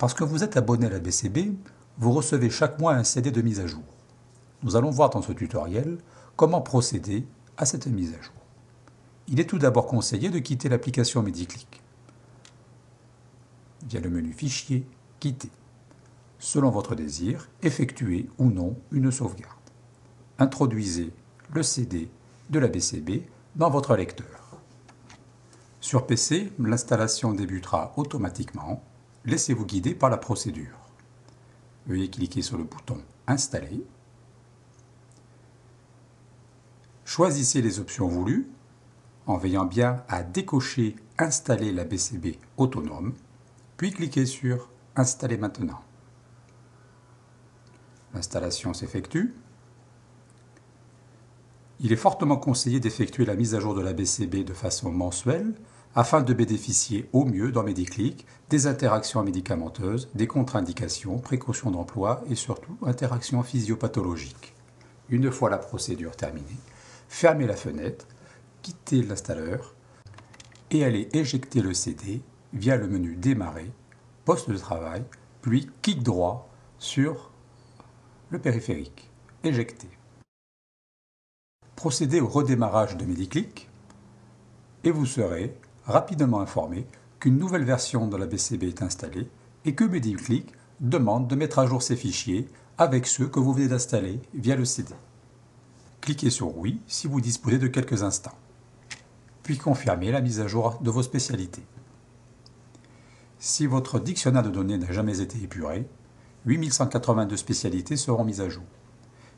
Parce que vous êtes abonné à la BCB, vous recevez chaque mois un CD de mise à jour. Nous allons voir dans ce tutoriel comment procéder à cette mise à jour. Il est tout d'abord conseillé de quitter l'application Mediclick via le menu Fichier, Quitter. Selon votre désir, effectuez ou non une sauvegarde. Introduisez le CD de la BCB dans votre lecteur. Sur PC, l'installation débutera automatiquement. Laissez-vous guider par la procédure. Veuillez cliquer sur le bouton Installer. Choisissez les options voulues en veillant bien à décocher Installer la BCB autonome, puis cliquez sur Installer maintenant. L'installation s'effectue. Il est fortement conseillé d'effectuer la mise à jour de la BCB de façon mensuelle afin de bénéficier au mieux dans Mediclick des interactions médicamenteuses, des contre-indications, précautions d'emploi et surtout interactions physiopathologiques. Une fois la procédure terminée, fermez la fenêtre, quittez l'installeur et allez éjecter le CD via le menu Démarrer, Poste de travail, puis clic droit sur le périphérique. Éjecter. Procédez au redémarrage de Mediclick et vous serez rapidement informé qu'une nouvelle version de la BCB est installée et que Mediclick demande de mettre à jour ses fichiers avec ceux que vous venez d'installer via le CD. Cliquez sur Oui si vous disposez de quelques instants, puis confirmez la mise à jour de vos spécialités. Si votre dictionnaire de données n'a jamais été épuré, 8182 spécialités seront mises à jour.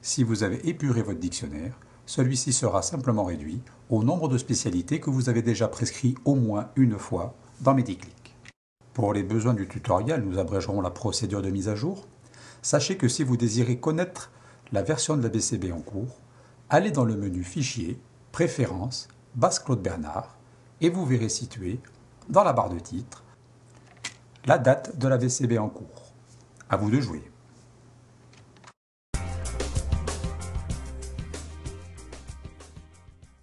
Si vous avez épuré votre dictionnaire, celui-ci sera simplement réduit au nombre de spécialités que vous avez déjà prescrit au moins une fois dans Mediclick. Pour les besoins du tutoriel, nous abrégerons la procédure de mise à jour. Sachez que si vous désirez connaître la version de la BCB en cours, allez dans le menu Fichier, Préférences, Base Claude Bernard et vous verrez situé, dans la barre de titre, la date de la BCB en cours. À vous de jouer.